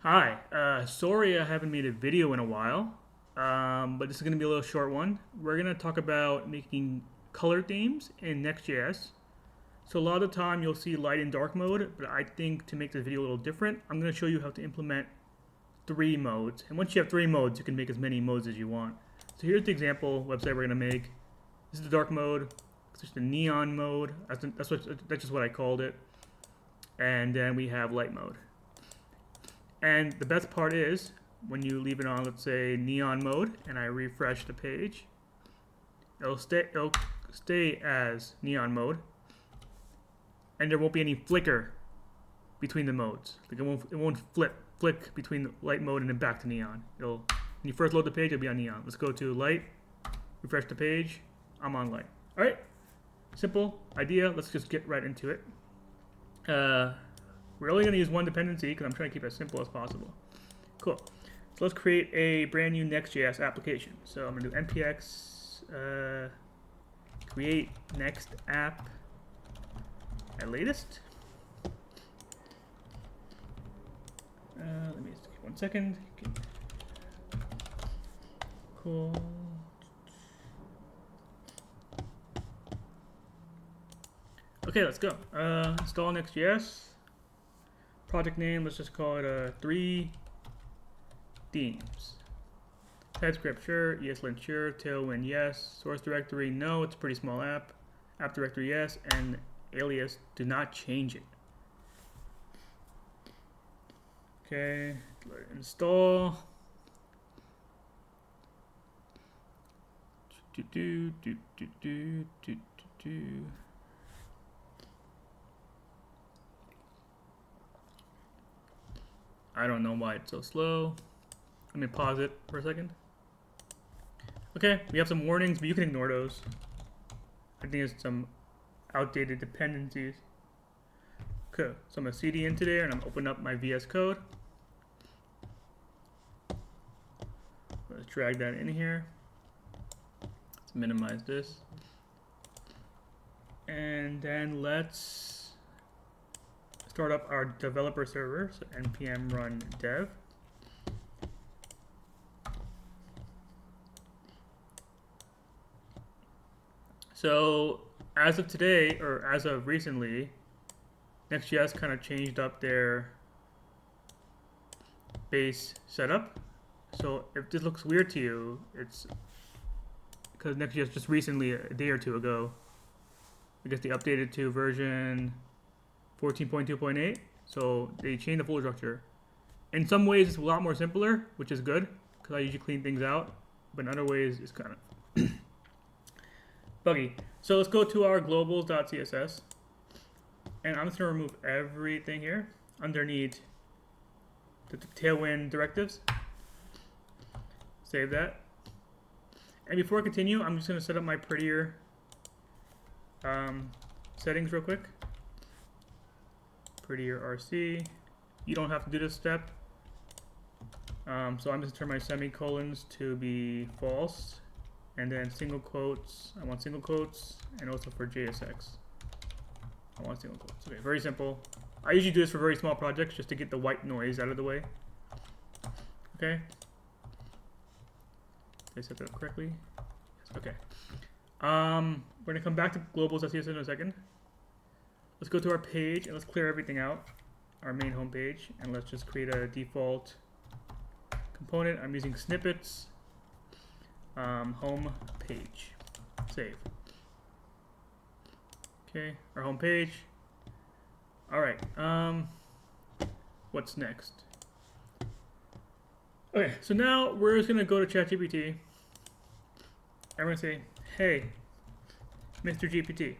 Hi, sorry I haven't made a video in a while, but this is going to be a little short one. We're going to talk about making color themes in Next.js. So a lot of the time you'll see light and dark mode, but I think to make this video a little different, I'm going to show you how to implement 3 modes. And once you have 3 modes, you can make as many modes as you want. So here's the example website we're going to make. This is the dark mode. It's just the neon mode. That's just what I called it. And then we have light mode. And the best part is when you leave it on, let's say neon mode, and I refresh the page, it'll stay as neon mode, and there won't be any flicker between the modes. Like it won't flick between the light mode and then back to neon. When you first load the page, it'll be on neon. Let's go to light, refresh the page. I'm on light. All right, simple idea. Let's just get right into it. We're only going to use one dependency because I'm trying to keep it as simple as possible. Cool. So let's create a brand new Next.js application. So I'm going to do npx create next app at latest. Let me just take 1 second. Cool. Okay, let's go. Install Next.js. Project name, let's just call it 3 themes. TypeScript, sure. ESLint, sure. Tailwind, yes. Source directory, no. It's a pretty small app. App directory, yes. And alias, do not change it. Okay, install. I don't know why it's so slow. Let me pause it for a second. Okay, we have some warnings, but you can ignore those. I think it's some outdated dependencies. Okay, so I'm going to cd into there and I'm opening up my VS Code. Let's drag that in here. Let's minimize this. And then let's start up our developer server, so npm run dev. So as of today, or as of recently, Next.js kind of changed up their base setup. So if this looks weird to you, it's because Next.js just recently, a day or two ago, I guess they updated to version 14.2.8, so they changed the folder structure. In some ways, it's a lot more simpler, which is good, because I usually clean things out, but in other ways, it's kind of buggy. So let's go to our globals.css, and I'm just going to remove everything here underneath the Tailwind directives. Save that. And before I continue, I'm just going to set up my prettier settings real quick. Prettier RC. You don't have to do this step. So I'm just going to turn my semicolons to be false. And then single quotes. I want single quotes. And also for JSX. I want single quotes. Okay, very simple. I usually do this for very small projects just to get the white noise out of the way. Okay. Did I set that up correctly? Yes, okay. We're going to come back to globals.css in a second. Let's go to our page and let's clear everything out, our main home page, and let's just create a default component. I'm using snippets, home page, save. Okay, our home page. All right, what's next? Okay, so now we're just gonna go to ChatGPT, and we're gonna say, hey, Mr. GPT,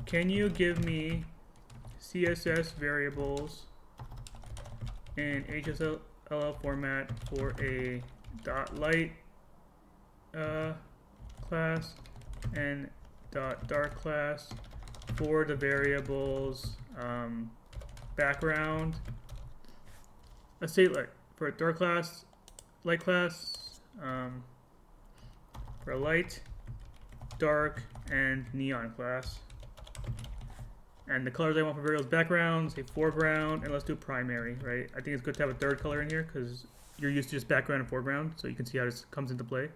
can you give me CSS variables in HSLL format for a .light class and .dark class for the variables background? Let's say like for a dark class, light class, for a light, dark, and neon class. And the colors I want for variables background, say foreground, and let's do primary, right? I think it's good to have a third color in here because you're used to just background and foreground, so you can see how this comes into play.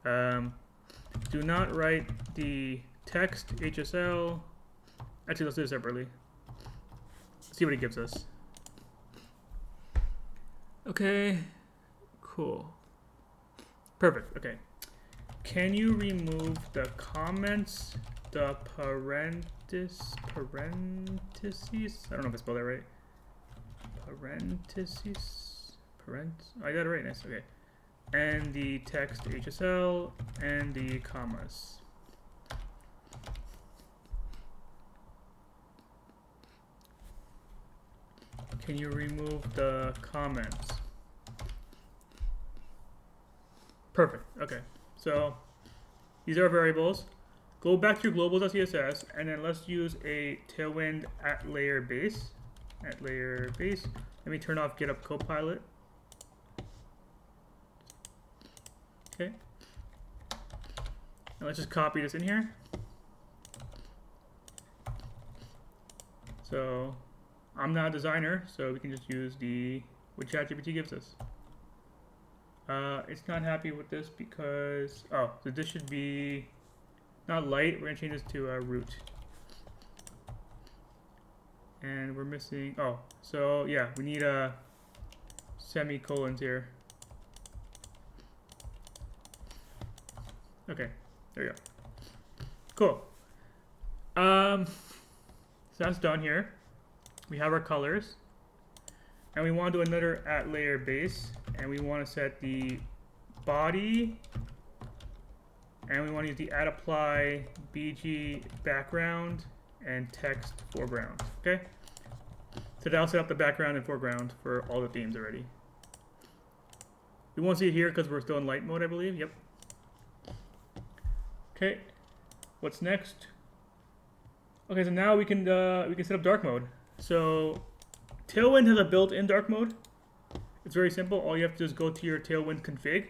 Do not write the text HSL. Actually, let's do this separately. See what it gives us. Okay, cool. Perfect, okay. Can you remove the comments, the parentheses? I don't know if I spelled that right. Parentheses? I got it right, nice, okay. And the text HSL and the commas. Can you remove the comments? Perfect, okay. So these are variables. Go back to your globals.css and then let's use a Tailwind at layer base. At layer base. Let me turn off GitHub Copilot. Okay. Now let's just copy this in here. So I'm not a designer, so we can just use what ChatGPT gives us. It's not happy with this because, so this should be not light. We're gonna change this to root. And we're missing, so yeah, we need semicolons here. Okay, there we go. Cool. So that's done here. We have our colors. And we want to do another at layer base. And we want to set the body. And we want to use the add apply BG background and text foreground. Okay? So that'll set up the background and foreground for all the themes already. We won't see it here because we're still in light mode, I believe. Yep. Okay. What's next? Okay, so now we can set up dark mode. So Tailwind has a built-in dark mode. It's very simple. All you have to do is go to your Tailwind config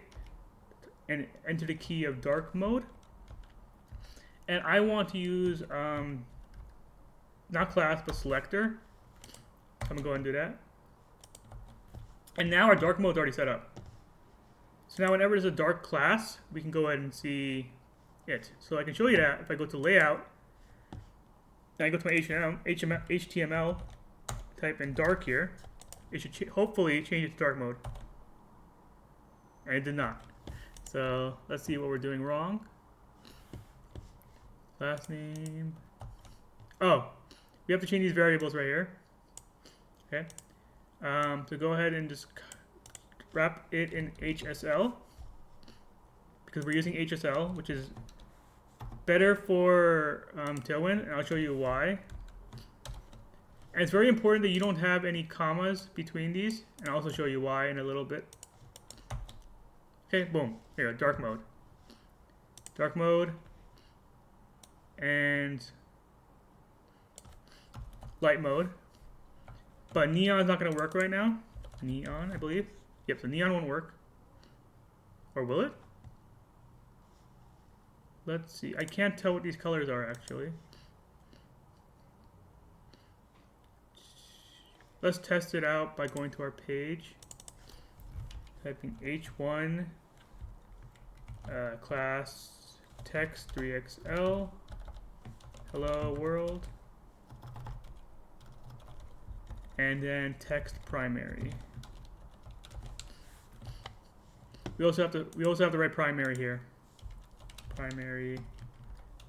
and enter the key of dark mode. And I want to use not class but selector. I'm gonna go ahead and do that. And now our dark mode is already set up. So now whenever there's a dark class, we can go ahead and see it. So I can show you that if I go to layout. Then I go to my HTML, type in dark here. It should hopefully change it to dark mode. And it did not. So let's see what we're doing wrong. Last name. Oh, we have to change these variables right here. Okay. So go ahead and just wrap it in HSL because we're using HSL, which is better for Tailwind, and I'll show you why. And it's very important that you don't have any commas between these, and I'll also show you why in a little bit. Okay, boom. Here we go, dark mode. Dark mode. And light mode. But neon is not going to work right now. Neon, I believe. Yep, so neon won't work. Or will it? Let's see. I can't tell what these colors are, actually. Let's test it out by going to our page. Typing H1 class text 3XL. Hello world. And then text primary. We also have to write primary here. Primary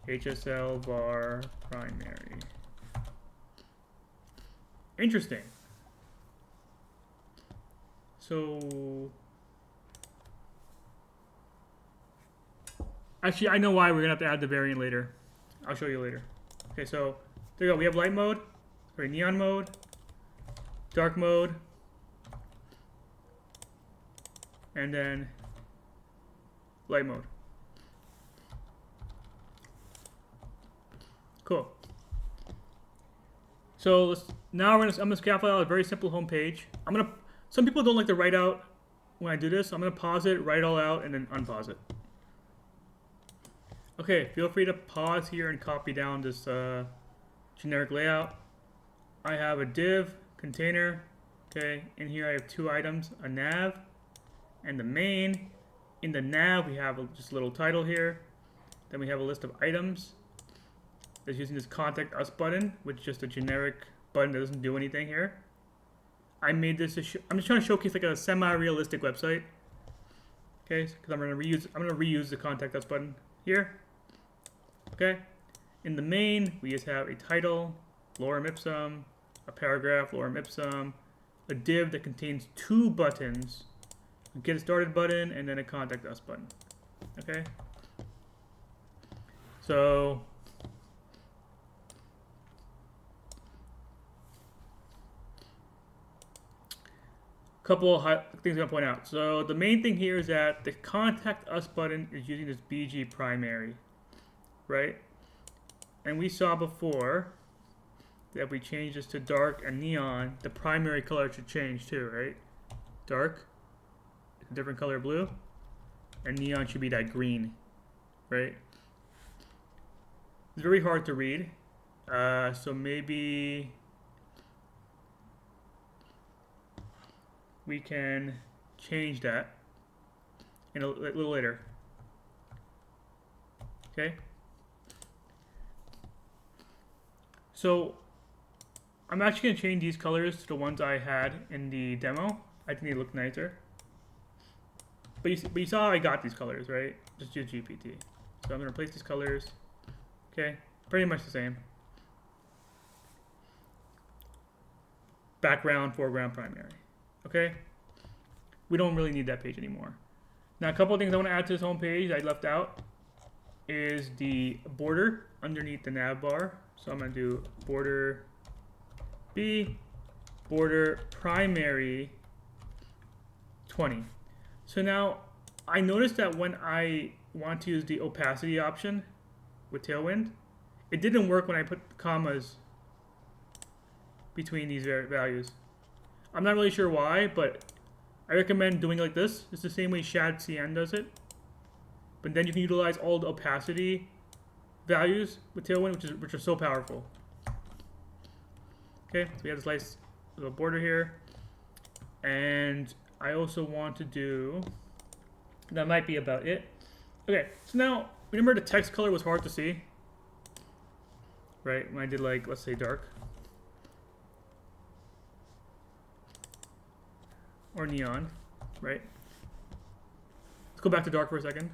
HSL var primary. Interesting. So actually, I know why we're gonna have to add the variant later. I'll show you later. Okay, so there you go. We have light mode, sorry, neon mode, dark mode, and then light mode. Cool. So now I'm gonna scaffold out a very simple home page. Some people don't like to write out when I do this. I'm gonna pause it, write it all out, and then unpause it. Okay, feel free to pause here and copy down this generic layout. I have a div, container, okay, in here I have two items, a nav and the main. In the nav we have just a little title here. Then we have a list of items that's using this contact us button, which is just a generic button that doesn't do anything here. I made this, I'm just trying to showcase like a semi-realistic website. Okay, because I'm gonna reuse the contact us button here. Okay, in the main we just have a title, lorem ipsum, a paragraph, lorem ipsum, a div that contains two buttons, a get started button, and then a contact us button. Okay, so couple of things I'm gonna point out. So the main thing here is that the contact us button is using this BG primary, right? And we saw before that if we change this to dark and neon, the primary color should change too, right? Dark, a different color blue, and neon should be that green, right? It's very hard to read, so maybe we can change that in a little later. Okay. So I'm actually gonna change these colors to the ones I had in the demo. I think they look nicer. But you saw how I got these colors, right? Just use GPT. So I'm gonna replace these colors. Okay, pretty much the same. Background, foreground, primary. Okay, we don't really need that page anymore. Now a couple of things I want to add to this home page I left out is the border underneath the nav bar. So I'm going to do border B, border primary 20. So now I noticed that when I want to use the opacity option with Tailwind, it didn't work when I put commas between these values. I'm not really sure why, but I recommend doing it like this. It's the same way Shad CN does it. But then you can utilize all the opacity values with Tailwind, which are so powerful. Okay, so we have this nice little border here. And I also want to do, that might be about it. Okay, so now, remember the text color was hard to see? Right, when I did like, let's say dark. Or neon, right? Let's go back to dark for a second.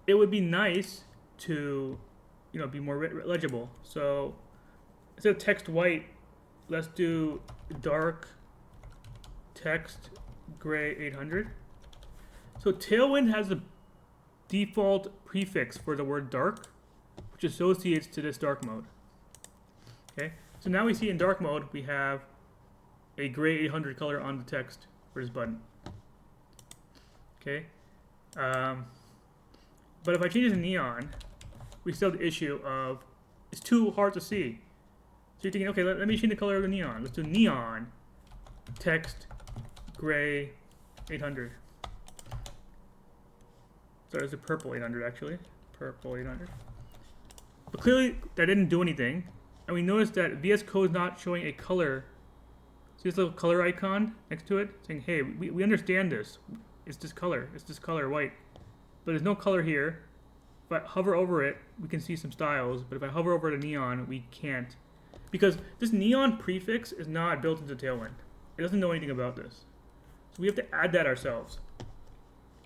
It would be nice to, be more legible. So instead of text white, let's do dark text gray 800. So Tailwind has a default prefix for the word dark, which associates to this dark mode. Okay. So now we see in dark mode, we have a gray 800 color on the text for this button. Okay. But if I change it to neon, we still have the issue of it's too hard to see. So you're thinking, okay, let me change the color of the neon. Let's do neon text gray 800. So there's a purple 800 actually. Purple 800. But clearly that didn't do anything. And we noticed that VS Code is not showing a color. See this little color icon next to it? Saying, hey, we understand this. It's this color, white. But there's no color here. If I hover over it, we can see some styles. But if I hover over the neon, we can't. Because this neon prefix is not built into Tailwind. It doesn't know anything about this. So we have to add that ourselves.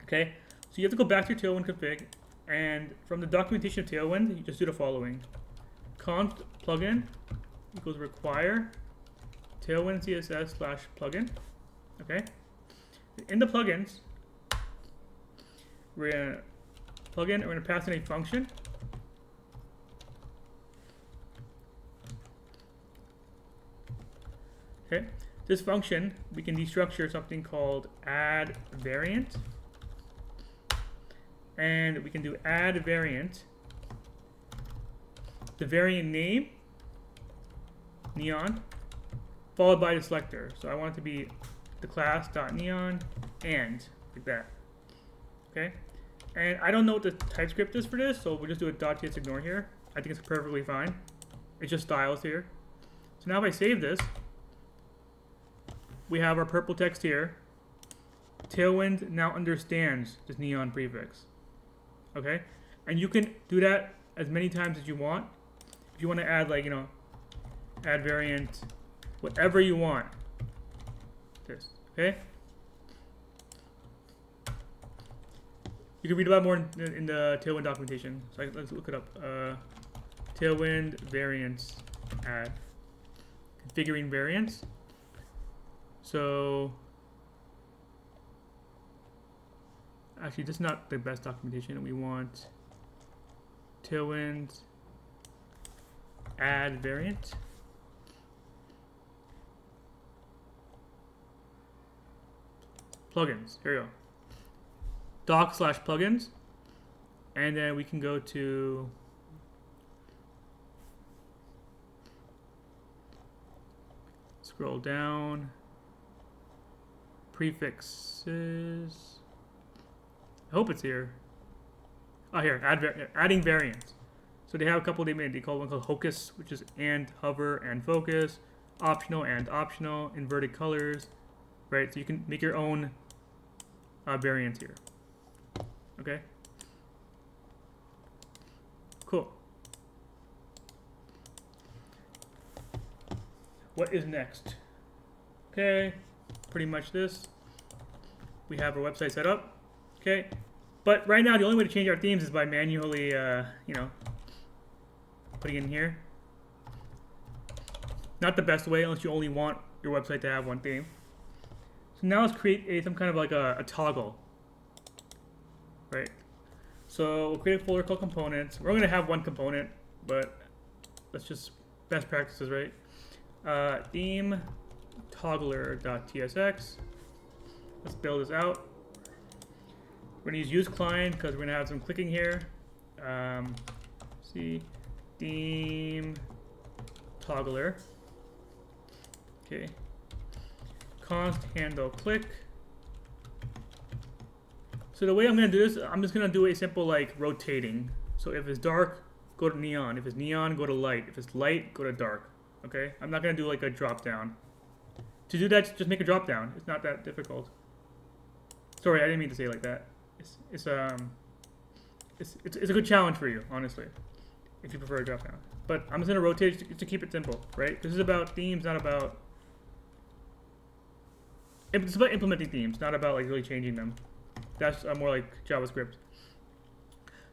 Okay? So you have to go back to your Tailwind config. And from the documentation of Tailwind, you just do the following. Const plugin equals require Tailwind CSS / plugin. Okay. In the plugins, we're gonna we're gonna pass in a function. Okay. This function we can destructure something called add variant, and we can do add variant. The variant name, neon, followed by the selector. So I want it to be the class.neon and like that. Okay? And I don't know what the TypeScript is for this, so we'll just do a .tsignore here. I think it's perfectly fine. It's just styles here. So now if I save this, we have our purple text here. Tailwind now understands this neon prefix. Okay? And you can do that as many times as you want. If you want to add, like, add variant, whatever you want. This. Okay? You can read about more in the Tailwind documentation. So let's look it up. Tailwind variants add. Configuring variants. So actually, this is not the best documentation. We want Tailwind add variant. Plugins. Here we go. Doc/plugins, and then we can go to scroll down. Prefixes. I hope it's here. Oh, here, adding variants. So they have a couple they made. They call one called Hocus, which is and hover and focus, optional and optional, inverted colors, right? So you can make your own variants here. Okay. Cool. What is next? Okay, pretty much this. We have our website set up. Okay, but right now the only way to change our themes is by manually, putting in here. Not the best way unless you only want your website to have one theme. So now let's create some kind of like a toggle. Right. So we'll create a folder called components. We're only going to have one component, but let's just best practices, right? Theme toggler.tsx. Let's build this out. We're going to use client because we're going to have some clicking here. See, theme toggler. Okay. Const handle click. So the way I'm going to do this, I'm just going to do a simple like rotating. So if it's dark, go to neon. If it's neon, go to light. If it's light, go to dark. Okay? I'm not going to do like a drop down. To do that, just make a drop down. It's not that difficult. Sorry, I didn't mean to say it like that. It's a good challenge for you, honestly, if you prefer a drop down. But I'm just going to rotate to keep it simple, right? This is about themes, not about... It's about implementing themes, not about like really changing them. That's more like JavaScript.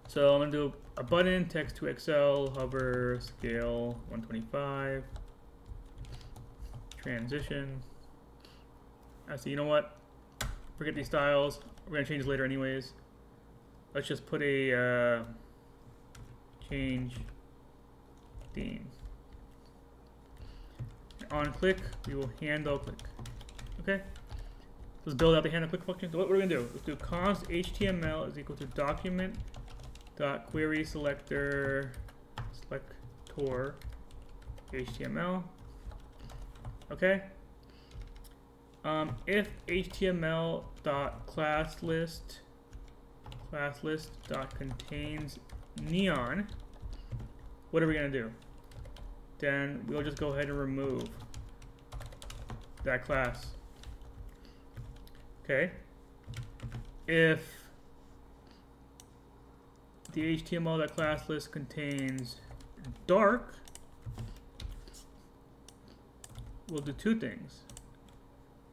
So I'm going to do a button, text to Excel, hover, scale 125, transition. Actually, you know what? Forget these styles. We're going to change this later anyways. Let's just put a change theme. On click, we will handle click. Okay? Let's build out the handle click function. So what we're going to do, let's do const HTML is equal to document.query selector selector HTML. Okay. If HTML.classList contains neon, what are we going to do? Then we'll just go ahead and remove that class. Okay. If the HTML.classList contains dark, we'll do two things.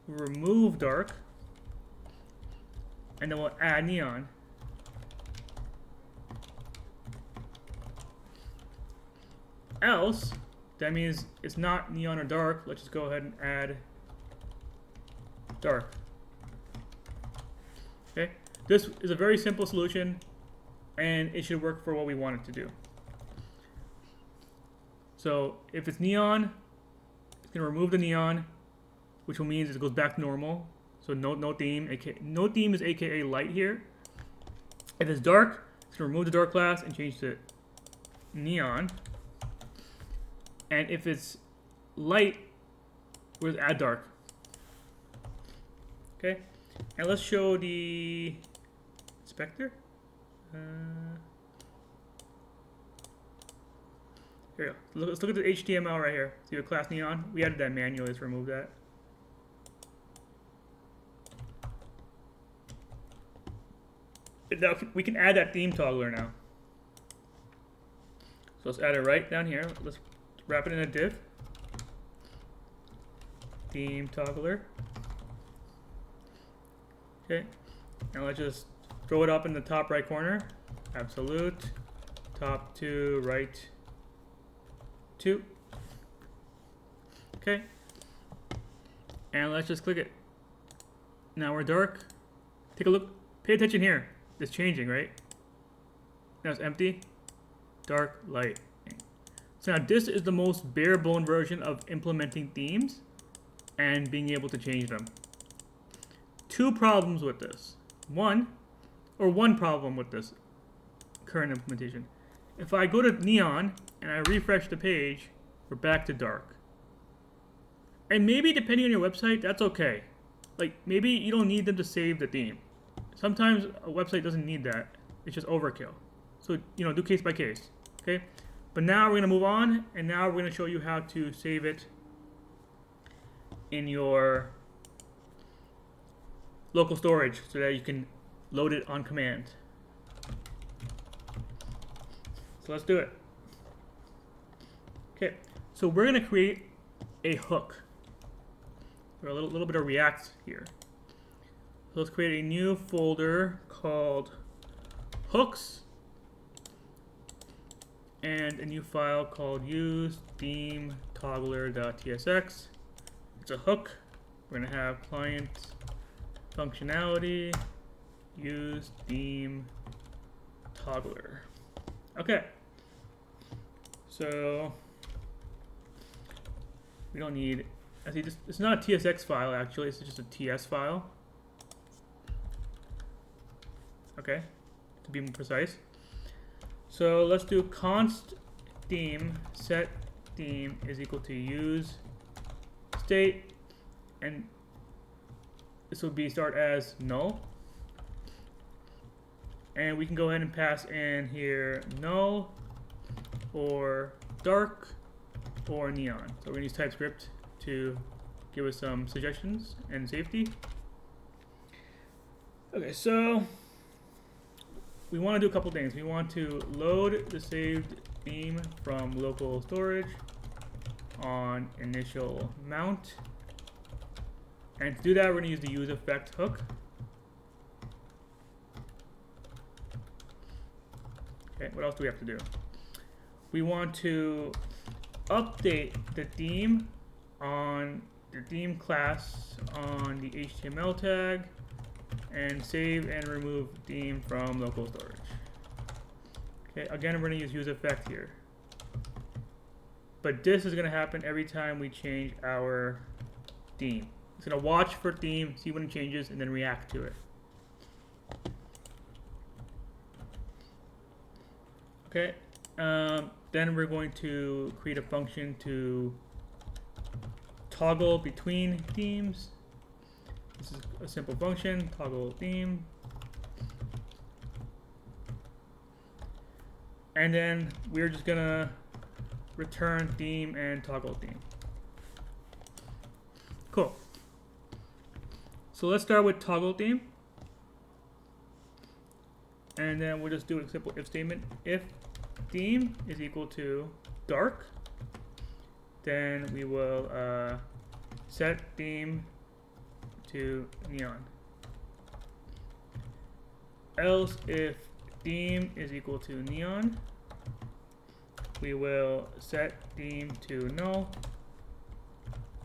We'll remove dark, and then we'll add neon. Else, that means it's not neon or dark. Let's just go ahead and add dark. Okay, this is a very simple solution, and it should work for what we want it to do. So if it's neon, it's going to remove the neon, which will mean it goes back to normal. So no theme. No theme is aka light here. If it's dark, it's going to remove the dark class and change to neon. And if it's light, we'll add dark. Okay. And let's show the inspector. Here we go. Let's look at the HTML right here. See what class neon? We added that manually. Let's remove that. Now we can add that theme toggler now. So let's add it right down here. Let's wrap it in a div. Theme toggler. Okay. Now let's just throw it up in the top right corner. Absolute. Top 2, right 2. Okay. And let's just click it. Now we're dark. Take a look. Pay attention here. It's changing, right? Now it's empty. Dark, light. So now this is the most bare bone version of implementing themes and being able to change them. Two problems with this. One problem with this current implementation. If I go to neon and I refresh the page, we're back to dark. And maybe depending on your website, that's okay. Like maybe you don't need them to save the theme. Sometimes a website doesn't need that. It's just overkill. So, you know, do case by case, okay? But now we're gonna move on, and now we're gonna show you how to save it in your local storage so that you can load it on command. So let's do it. Okay, so we're gonna create a hook. Or a little bit of React here. So let's create a new folder called hooks and a new file called use theme toggler.tsx. It's a hook. We're going to have client functionality use theme toggler. Okay. So we don't need, I see this, it's not a TSX file actually, it's just a TS file. Okay, to be more precise. So let's do const theme set theme is equal to use state, and this will be start as null. And we can go ahead and pass in here null or dark or neon. So we're gonna use TypeScript to give us some suggestions and safety. Okay, so we want to do a couple things. We want to load the saved theme from local storage on initial mount. And to do that, we're going to use the use effect hook. Okay, what else do we have to do? We want to update the theme on the theme class on the HTML tag and save and remove theme from local storage. Okay, again, we're going to use effect here. But this is going to happen every time we change our theme. It's going to watch for theme, see when it changes, and then react to it. Okay, then we're going to create a function to toggle between themes. This is a simple function, toggle theme. And then we're just gonna return theme and toggle theme. Cool. So let's start with toggle theme. And then we'll just do a simple if statement. If theme is equal to dark, then we will set theme to neon. Else, if theme is equal to neon, we will set theme to null.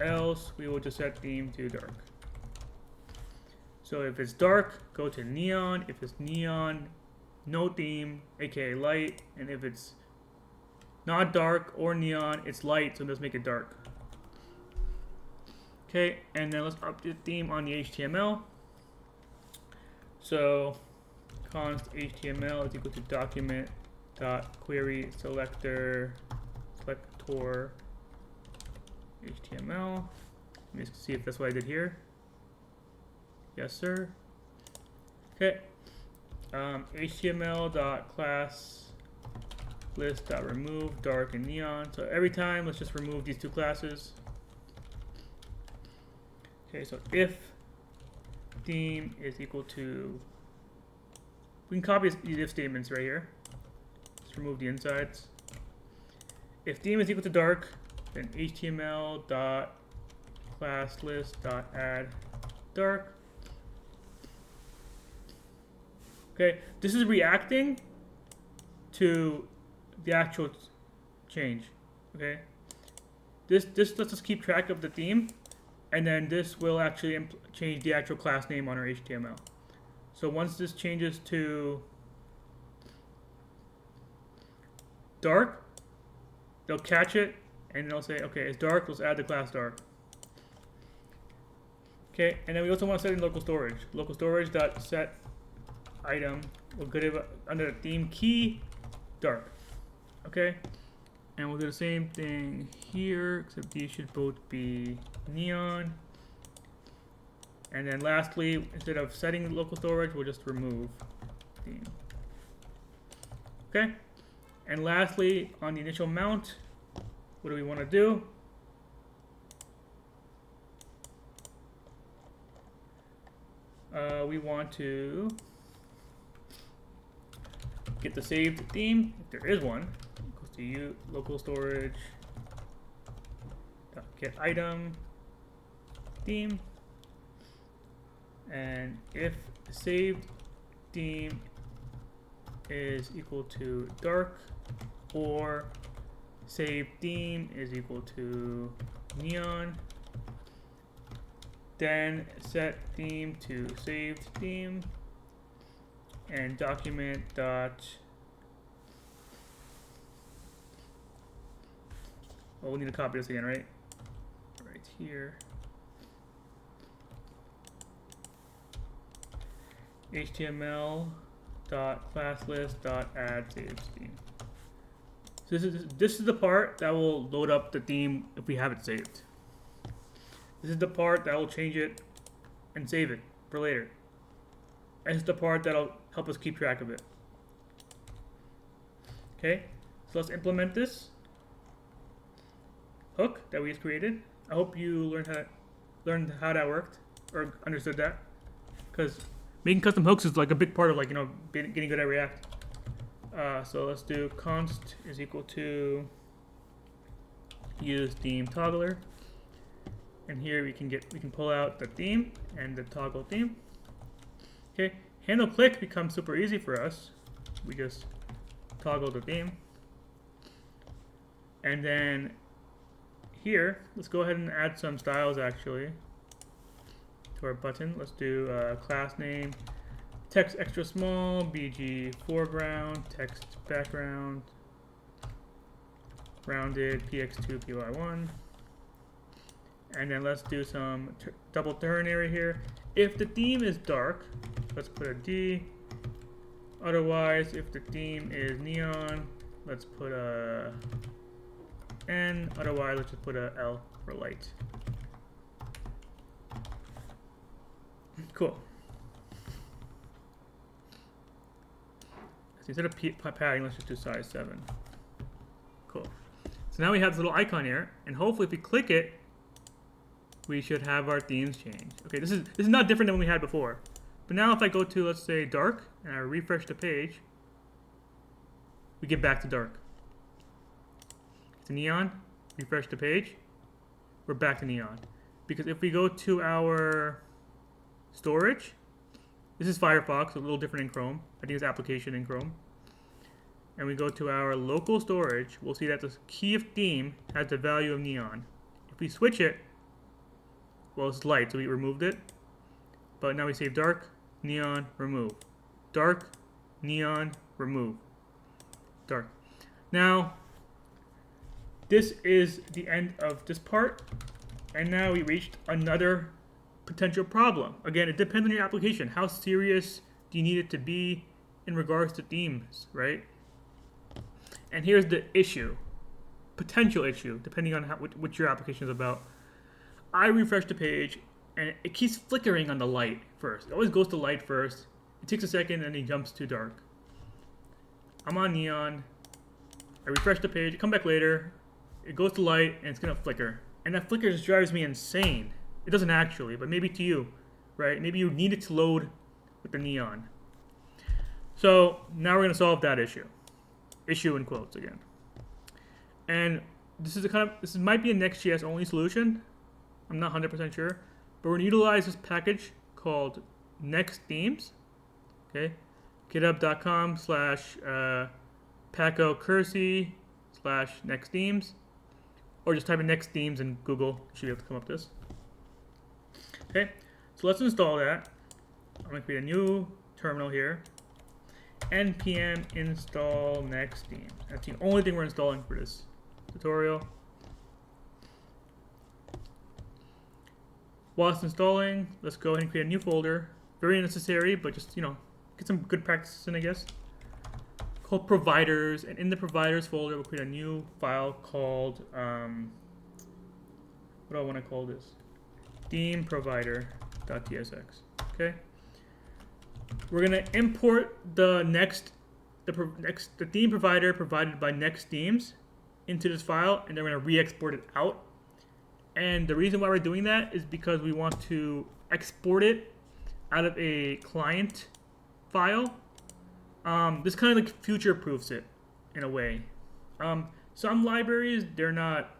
Else, we will just set theme to dark. So if it's dark, go to neon. If it's neon, no theme, aka light. And if it's not dark or neon, it's light, so let's make it dark. Okay, and then let's update theme on the HTML. So const HTML is equal to document.query selector HTML. Let me just see if that's what I did here. Yes, sir. Okay. HTML.class list.remove dark and neon. So every time, let's just remove these two classes. Okay, so if theme is equal to, we can copy these if statements right here. Just remove the insides. If theme is equal to dark, then HTML.classList.add dark. Okay, this is reacting to the actual change. Okay, this lets us keep track of the theme, and then this will actually change the actual class name on our HTML. So once this changes to dark, they'll catch it and they'll say, okay, it's dark, let's add the class dark. Okay, and then we also want to set in local storage. Local storage.set item, we'll get it under the theme key dark. Okay, and we'll do the same thing here, except these should both be neon. And then lastly, instead of setting local storage, we'll just remove theme. Okay, and lastly, on the initial mount, what do we want to do? We want to get the saved theme, if there is one. Goes to local storage get item theme, and if the saved theme is equal to dark or saved theme is equal to neon, then set theme to saved theme and document dot, well, we'll need to copy this again, right here, HTML.classList.add saved theme. So this is the part that will load up the theme if we have it saved. This is the part that will change it and save it for later. And this is the part that'll help us keep track of it. Okay, so let's implement this hook that we just created. I hope you learned how that worked or understood that, because making custom hooks is like a big part of, like, getting good at React. So let's do const is equal to use theme toggler, and here we can pull out the theme and the toggle theme. Okay, handle click becomes super easy for us. We just toggle the theme, and then here, let's go ahead and add some styles actually to our button. Let's do class name, text extra small, BG foreground, text background, rounded, px2, py1. And then let's do some double ternary here. If the theme is dark, let's put a D. Otherwise, if the theme is neon, let's put a N, otherwise let's just put a L for light. Cool. So instead of padding, let's just do size 7. Cool. So now we have this little icon here, and hopefully if we click it, we should have our themes change. Okay, this is not different than what we had before. But now if I go to, let's say, dark, and I refresh the page, we get back to dark. To neon, refresh the page, we're back to neon. Because if we go to our storage, this is Firefox, a little different in Chrome. I think it's application in Chrome. And we go to our local storage, we'll see that the key of theme has the value of neon. If we switch it, well, it's light, so we removed it. But now we save dark, neon, remove. Dark, neon, remove. Dark. Now, this is the end of this part, and now we reached another potential problem. Again, it depends on your application. How serious do you need it to be in regards to themes, right? And here's the issue, potential issue, depending on what your application is about. I refresh the page, and it keeps flickering on the light first. It always goes to light first, It takes a second and he jumps to dark. I'm on neon. I refresh the page, come back later. It goes to light and it's gonna flicker. And that flicker just drives me insane. It doesn't actually, but maybe to you, right? Maybe you need it to load with the neon. So now we're gonna solve that issue. Issue in quotes again. And this might be a Next.js only solution. I'm not 100% sure, but we're gonna utilize this package called Next Themes. Okay, github.com/paco_cursi/next themes, or just type in Next Themes in Google. You should be able to come up with this. Okay, so let's install that. I'm gonna create a new terminal here. npm install next themes. That's the only thing we're installing for this tutorial. While it's installing, let's go ahead and create a new folder. Very necessary, but just, you know, get some good practices in, I guess. Called providers, and in the providers folder, we'll create a new file called, what do I want to call this? Theme provider.tsx. Okay. We're gonna import the theme provider provided by Next Themes into this file, and then we're gonna re-export it out. And the reason why we're doing that is because we want to export it out of a client file. This kind of like future-proofs it in a way. Some libraries, they're not,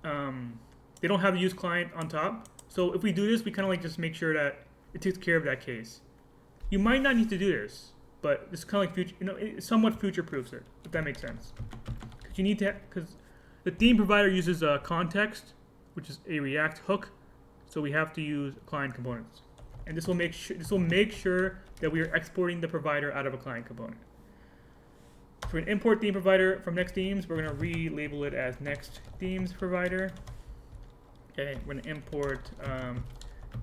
they don't have a use client on top. So if we do this, we kind of like just make sure that it takes care of that case. You might not need to do this, but this kind of like future, you know, it somewhat future-proofs it, if that makes sense. Because you need to, because the theme provider uses context, which is a React hook, so we have to use client components. And this will make sure that we are exporting the provider out of a client component. So we're gonna import theme provider from Next Themes. We're gonna relabel it as Next Themes provider. Okay, we're gonna import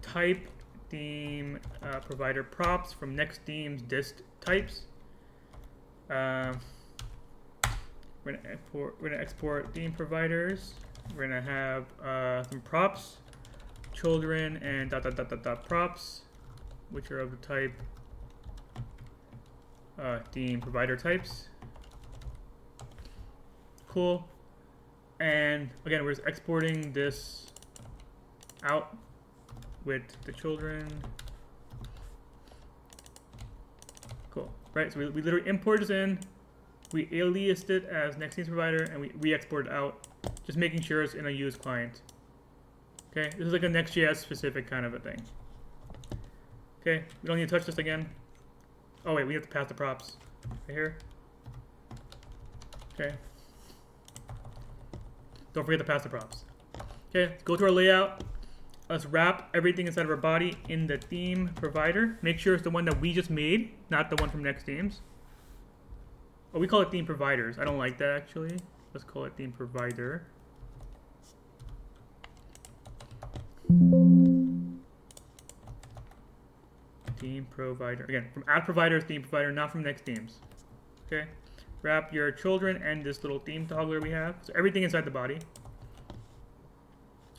type theme provider props from Next Themes dist types. We're gonna export theme providers. We're gonna have some props, children, and props, which are of the type theme provider types. Cool. And again, we're just exporting this out with the children. Cool. Right. So we literally import this in. We aliased it as Next Themes provider, and we re-export it out, just making sure it's in a use client. Okay, this is like a Next.js specific kind of a thing. Okay, we don't need to touch this again. Oh wait, we have to pass the props right here. Okay. Don't forget to pass the props. Okay, let's go to our layout. Let's wrap everything inside of our body in the theme provider. Make sure it's the one that we just made, not the one from Next Themes. Oh, we call it theme providers. I don't like that actually. Let's call it theme provider. Theme provider. Again, from add provider, theme provider, not from Next Themes. Okay. Wrap your children and this little theme toggler we have. So everything inside the body.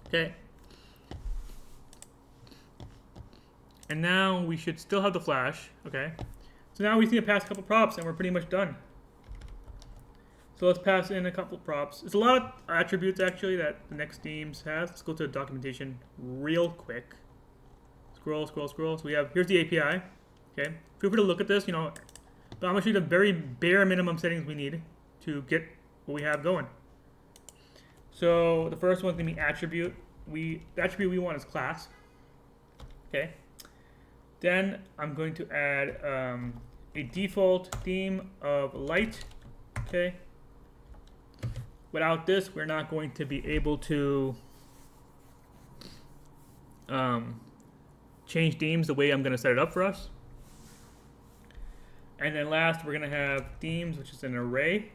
Okay. And now we should still have the flash. Okay. So now we just need to pass a couple props and we're pretty much done. So let's pass in a couple props. It's a lot of attributes actually that the Next Themes has. Let's go to the documentation real quick. Scroll. So we have, here's the API. Okay. Feel free to look at this, you know, but I'm going to show you the very bare minimum settings we need to get what we have going. So the first one's going to be attribute. The attribute we want is class. Okay. Then I'm going to add a default theme of light. Okay. Without this, we're not going to be able to change themes the way I'm going to set it up for us. And then last, we're going to have themes, which is an array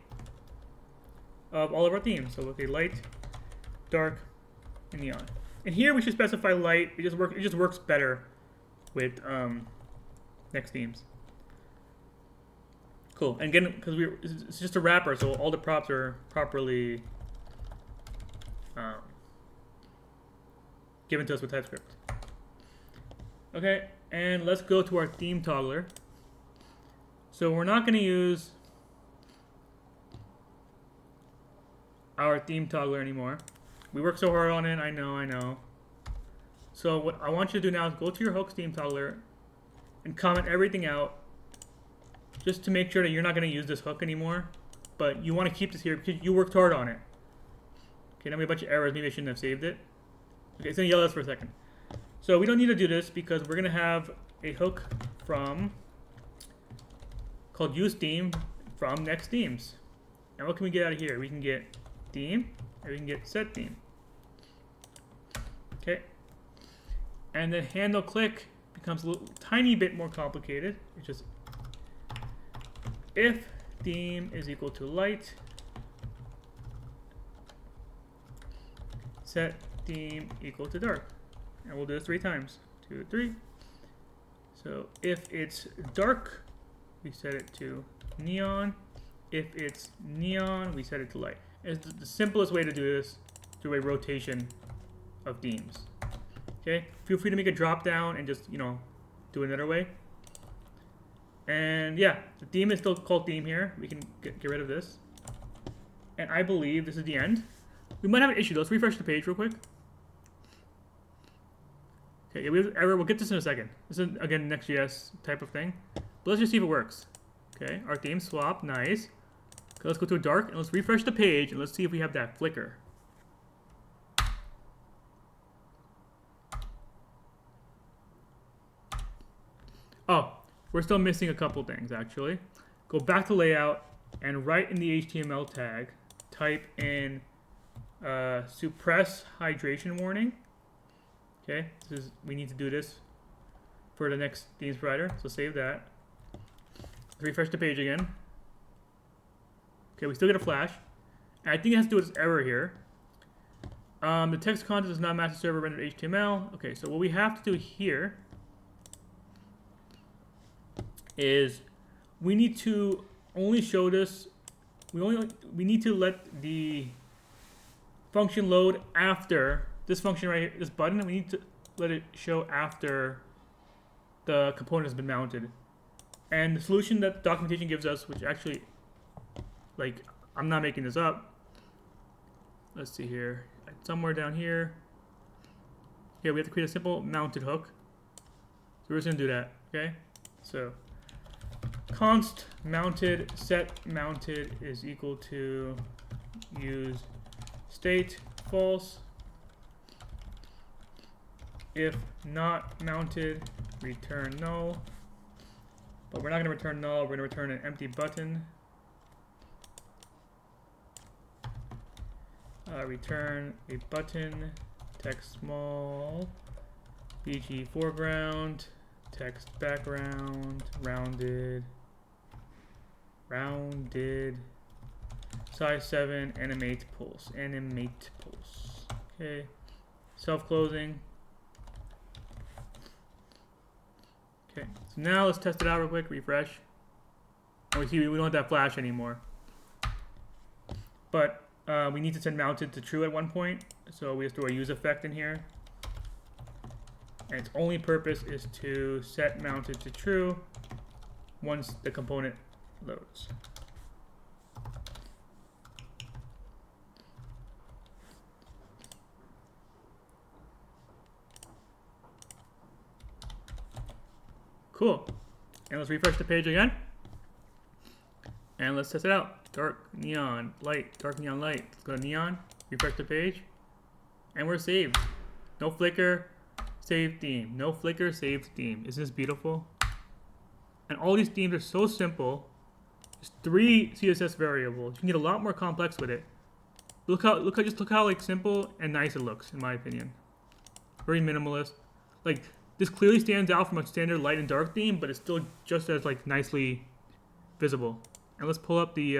of all of our themes. So okay, light, dark, and neon. And here we should specify light. It just works better with Next Themes. Cool. And again, because it's just a wrapper, so all the props are properly given to us with TypeScript. Okay, and let's go to our theme toggler. So we're not going to use our theme toggler anymore. We worked so hard on it, I know. So what I want you to do now is go to your hooks theme toggler and comment everything out just to make sure that you're not going to use this hook anymore. But you want to keep this here because you worked hard on it. Okay, now we have a bunch of errors. Maybe I shouldn't have saved it. Okay, it's going to yell at us for a second. So we don't need to do this because we're going to have a hook from called use theme from next themes. And what can we get out of here? We can get theme and we can get set theme. Okay. And then handle click becomes a little tiny bit more complicated. It's just if theme is equal to light, set theme equal to dark. And we'll do this 3 times. 2, 3. So if it's dark, we set it to neon. If it's neon, we set it to light. It's the simplest way to do this through a rotation of themes. Okay, feel free to make a drop down and just, do it another way. And yeah, the theme is still called theme here. We can get rid of this. And I believe this is the end. We might have an issue. Let's refresh the page real quick. Okay, yeah, we have an error. We'll get this in a second. This is, again, Next.js type of thing. But let's just see if it works. Okay, our theme swap. Nice. Okay, let's go to a dark and let's refresh the page and let's see if we have that flicker. Oh, we're still missing a couple things, actually. Go back to layout and right in the HTML tag, type in suppress hydration warning. Okay, we need to do this for the next themes provider, so save that. Refresh the page again. Okay, we still get a flash. And I think it has to do with this error here. The text content does not match the server rendered HTML. Okay, so what we have to do here is we need to only show this. We need to let the function load after this function right here, this button. We need to let it show after the component has been mounted. And the solution that the documentation gives us, which actually, I'm not making this up. Let's see here. Somewhere down here. Here, we have to create a simple mounted hook. So we're just going to do that, okay? So const mounted set mounted is equal to use state false. If not mounted, return null. But we're not going to return null, we're going to return an empty button. Return a button, text small, BG foreground, text background, rounded, size 7, animate pulse. Okay, self-closing. Okay, so now let's test it out real quick, refresh. And we see we don't have that flash anymore. But we need to set mounted to true at one point, so we have to throw a use effect in here. And its only purpose is to set mounted to true once the component loads. Cool. And let's refresh the page again. And let's test it out. Dark, neon, light, dark, neon, light. Let's go to neon, refresh the page, and we're saved. No flicker, save theme. No flicker, saved theme. Isn't this beautiful? And all these themes are so simple. Just 3 CSS variables. You can get a lot more complex with it. Look how simple and nice it looks, in my opinion. Very minimalist. This clearly stands out from a standard light and dark theme, but it's still just as nicely visible. And let's pull up the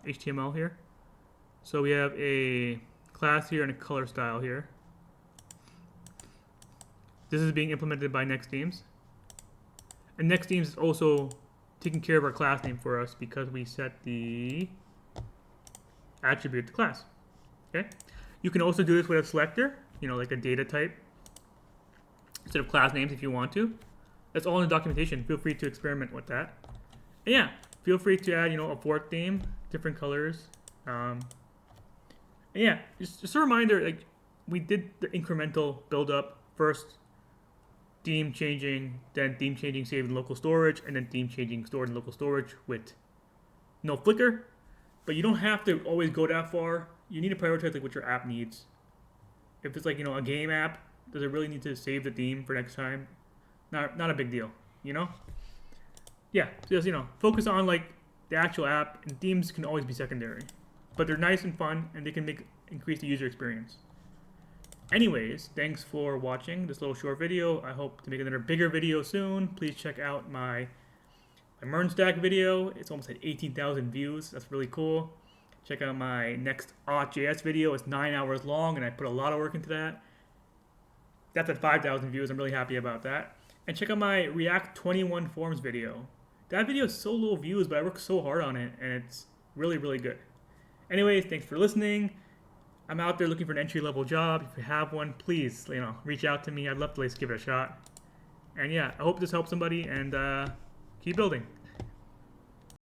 HTML here. So we have a class here and a color style here. This is being implemented by Next Themes. And Next Themes is also taking care of our class name for us because we set the attribute to class. Okay. You can also do this with a selector, like a data type. instead of class names if you want to. That's all in the documentation. Feel free to experiment with that. And yeah, feel free to add, a fourth theme, different colors. And yeah, just a reminder, like we did the incremental build up first, theme changing, then theme changing saved in local storage, and then theme changing stored in local storage with no flicker. But you don't have to always go that far. You need to prioritize like what your app needs. If it's like, a game app, does it really need to save the theme for next time? Not a big deal, Yeah, just, focus on like the actual app, and themes can always be secondary. But they're nice and fun, and they can increase the user experience. Anyways, thanks for watching this little short video. I hope to make another bigger video soon. Please check out my Mern Stack video. It's almost at 18,000 views. That's really cool. Check out my Next.js video. It's 9 hours long, and I put a lot of work into that. That's at 5,000 views. I'm really happy about that. And check out my React 21 Forms video. That video is so low views, but I worked so hard on it, and it's really, really good. Anyways, thanks for listening. I'm out there looking for an entry-level job. If you have one, please, reach out to me. I'd love to give it a shot. And yeah, I hope this helps somebody, and keep building.